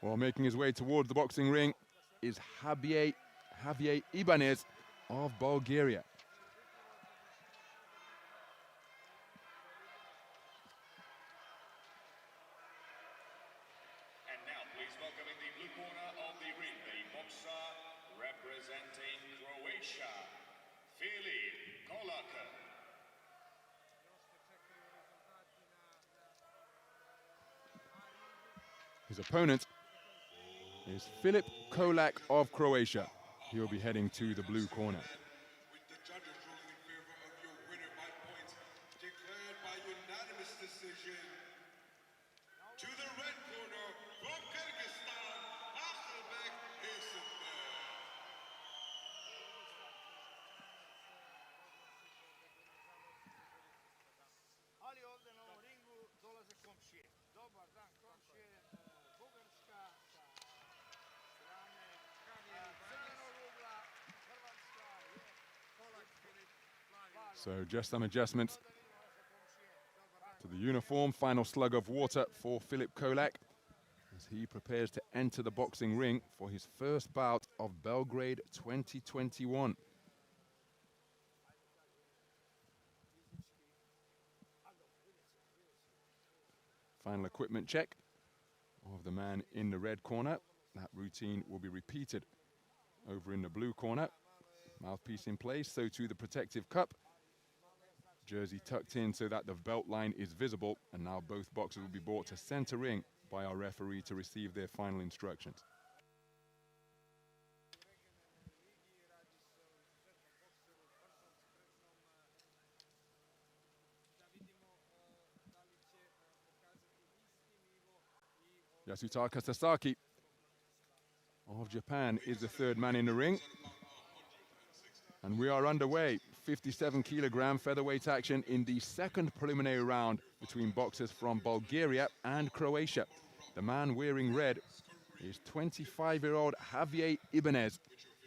Well, making his way towards the boxing ring is Javier IBANEZ of Bulgaria. And now, please welcome in the blue corner of the ring, the boxer representing Croatia, Filip KOLAK. His opponent is Filip KOLAK of Croatia. He'll be heading to the blue corner. With the judges ruling in favor of your winner by points, declared by unanimous decision. To the red corner, from Kyrgyzstan, Asylbek Ismail. Ali ovdje na ovom ringu dolaze komšije. Dobar dan komšije, Bugarska sa strane crvenog ugla, Hrvatska je KOLAK Filip. So just some adjustments to the uniform. Final slug of water for Filip KOLAK as he prepares to enter the boxing ring for his first bout of Belgrade 2021. Final equipment check of the man in the red corner. That routine will be repeated over in the blue corner. Mouthpiece in place, so too the protective cup. Jersey tucked in so that the belt line is visible, and now both boxers will be brought to center ring by our referee to receive their final instructions. Yasutaka Sasaki of Japan is the third man in the ring. And we are underway. 57-kilogram featherweight action in the second preliminary round between boxers from Bulgaria and Croatia. The man wearing red is 25-year-old Javier IBANEZ,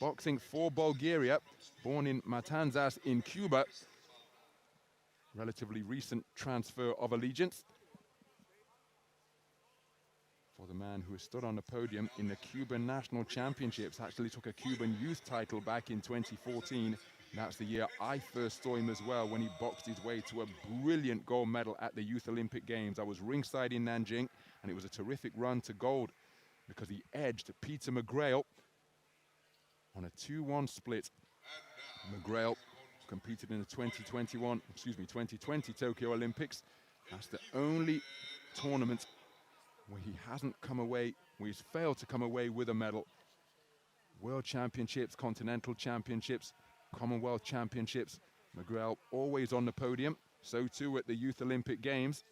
boxing for Bulgaria, born in Matanzas in Cuba. Relatively recent transfer of allegiance for the man who has stood on the podium in the Cuban National Championships. Actually took a Cuban youth title back in 2014. That's the year I first saw him as well, when he boxed his way to a brilliant gold medal at the Youth Olympic Games. I was ringside in Nanjing, and it was a terrific run to gold because he edged Peter McGrail on a 2-1 split. McGrail competed in the 2020 Tokyo Olympics. That's the only tournament where he hasn't come away, where he's failed to come away with a medal. World Championships, Continental Championships, Commonwealth Championships. McGrail always on the podium. So too at the Youth Olympic Games,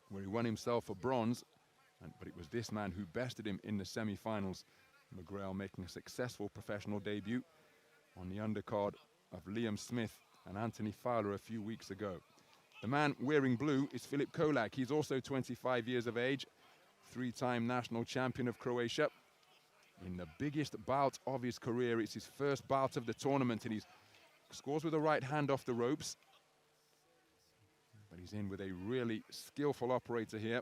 where he won himself a bronze. But it was this man who bested him in the semi-finals. McGrail making a successful professional debut on the undercard of Liam Smith and Anthony Fowler a few weeks ago. The man wearing blue is Filip KOLAK. He's also 25 years of age, 3-time national champion of Croatia. In the biggest bout of his career, it's his first bout of the tournament, and he scores with a right hand off the ropes. But he's in with a really skillful operator here.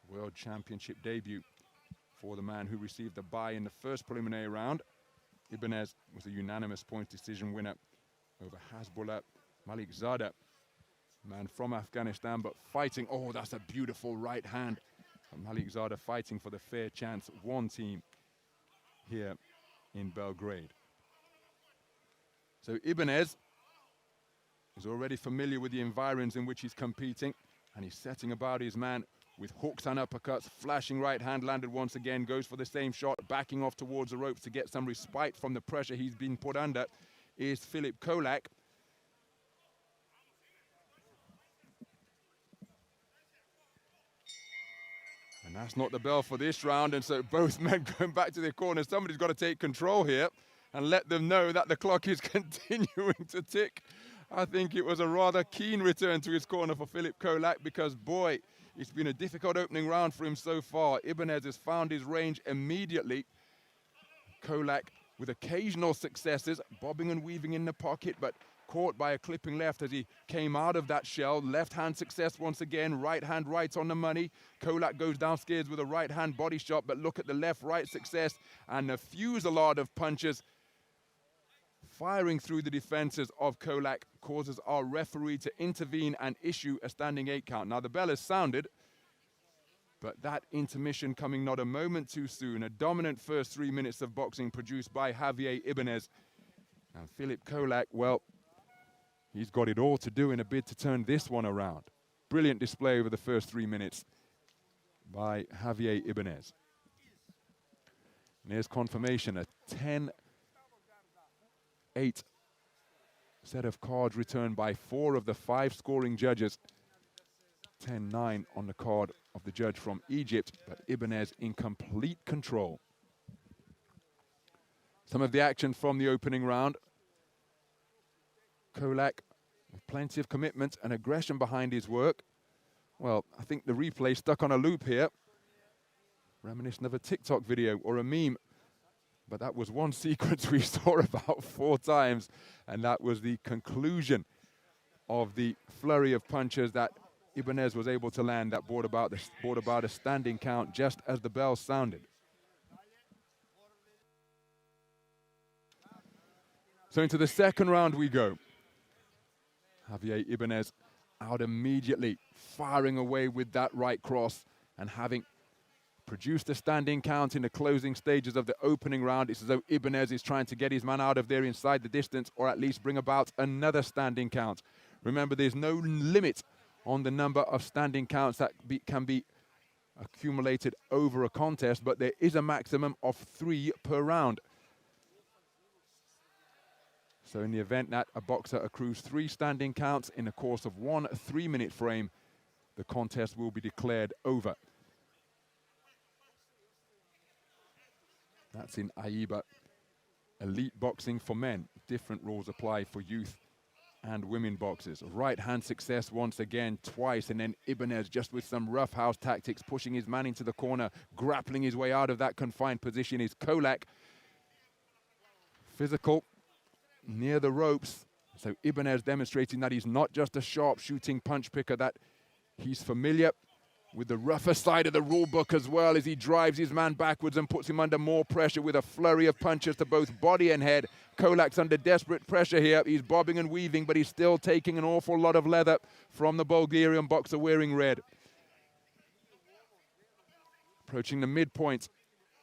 World Championship debut for the man who received the bye in the first preliminary round. IBANEZ was a unanimous point decision winner over Hasbullah Malikzada, man from Afghanistan, but fighting. Oh, that's a beautiful right hand. Malikzada fighting for the Fair Chance 1 team here in Belgrade. So IBANEZ is already familiar with the environs in which he's competing, and he's setting about his man with hooks and uppercuts. Flashing right hand landed once again, goes for the same shot, backing off towards the ropes to get some respite from the pressure he's been put under, is Filip KOLAK. And that's not the bell for this round, and so both men going back to their corners. Somebody's got to take control here and let them know that the clock is continuing to tick. I think it was a rather keen return to his corner for Filip KOLAK, because, boy, it's been a difficult opening round for him so far. IBANEZ has found his range immediately. KOLAK with occasional successes, bobbing and weaving in the pocket, but caught by a clipping left as he came out of that shell. Left hand success once again, right hand right on the money. KOLAK goes downstairs with a right hand body shot, but look at the left right success and a fusillade of punches firing through the defenses of KOLAK causes our referee to intervene and issue a standing 8 count. Now the bell has sounded, but that intermission coming not a moment too soon. A dominant first 3 minutes of boxing produced by Javier IBANEZ. And Filip KOLAK, well, he's got it all to do in a bid to turn this one around. Brilliant display over the first 3 minutes by Javier IBANEZ. And here's confirmation, a 10-8 set of cards returned by 4 of the 5 scoring judges. 10-9 on the card of the judge from Egypt, but IBANEZ in complete control. Some of the action from the opening round. KOLAK with plenty of commitment and aggression behind his work. Well, I think the replay stuck on a loop here. Reminiscent of a TikTok video or a meme. But that was one sequence we saw about 4 times, and that was the conclusion of the flurry of punches that IBANEZ was able to land that brought about a standing count just as the bell sounded. So into the second round we go. Javier IBANEZ out immediately, firing away with that right cross and having produced a standing count in the closing stages of the opening round. It's as though IBANEZ is trying to get his man out of there inside the distance or at least bring about another standing count. Remember, there's no limit on the number of standing counts that can be accumulated over a contest, but there is a maximum of 3 per round. So in the event that a boxer accrues 3 standing counts in the course of 1 3-minute frame, the contest will be declared over. That's in AIBA, elite boxing for men. Different rules apply for youth and women boxers. Right hand success once again, twice, and then IBANEZ just with some roughhouse tactics, pushing his man into the corner, grappling his way out of that confined position is KOLAK. Physical, near the ropes. So IBANEZ demonstrating that he's not just a sharp shooting punch picker, that he's familiar with the rougher side of the rule book as well, as he drives his man backwards and puts him under more pressure with a flurry of punches to both body and head. KOLAK's under desperate pressure here. He's bobbing and weaving, but he's still taking an awful lot of leather from the Bulgarian boxer wearing red. Approaching the midpoint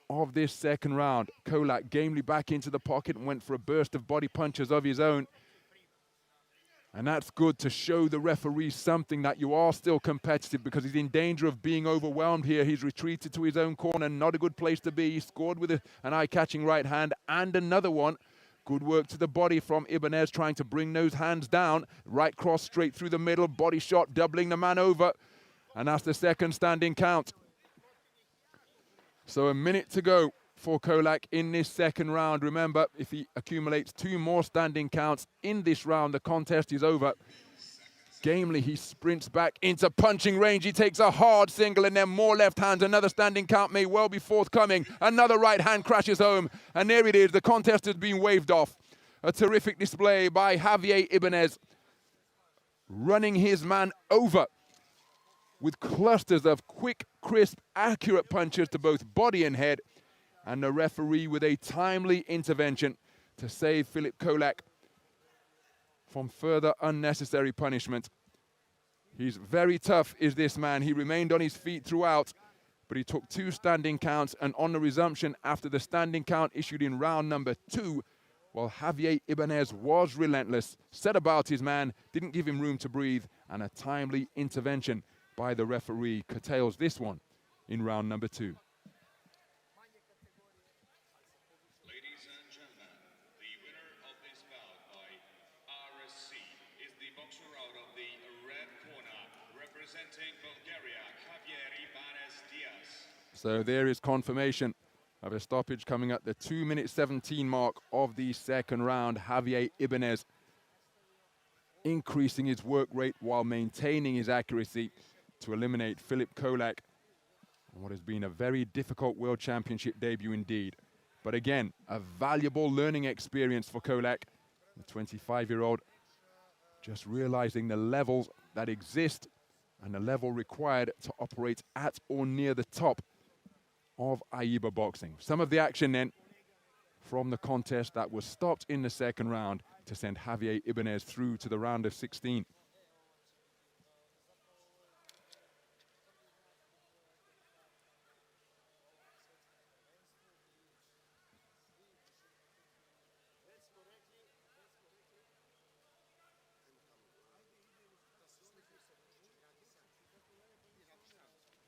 of this second round, KOLAK gamely back into the pocket and went for a burst of body punches of his own. And that's good to show the referee something, that you are still competitive, because he's in danger of being overwhelmed here. He's retreated to his own corner, not a good place to be. He scored with an eye-catching right hand and another one. Good work to the body from IBANEZ, trying to bring those hands down. Right cross straight through the middle, body shot, doubling the man over. And that's the second standing count. So a minute to go for KOLAK in this second round. Remember, if he accumulates 2 more standing counts in this round, the contest is over. Gamely, he sprints back into punching range. He takes a hard single and then more left hands. Another standing count may well be forthcoming. Another right hand crashes home. And there it is. The contest has been waved off. A terrific display by Javier IBANEZ, running his man over with clusters of quick, crisp, accurate punches to both body and head. And the referee with a timely intervention to save Filip KOLAK from further unnecessary punishment. He's very tough, is this man. He remained on his feet throughout, but he took 2 standing counts, and on the resumption after the standing count issued in round number 2, while Javier IBANEZ was relentless, set about his man, didn't give him room to breathe, and a timely intervention by the referee curtails this one in round number 2. So there is confirmation of a stoppage coming at the 2-minute 17 mark of the second round. Javier IBANEZ increasing his work rate while maintaining his accuracy to eliminate Filip KOLAK on what has been a very difficult World Championship debut indeed. But again, a valuable learning experience for KOLAK, the 25-year-old Just realizing the levels that exist and the level required to operate at or near the top of AIBA boxing. Some of the action then from the contest that was stopped in the second round to send Javier IBANEZ through to the round of 16.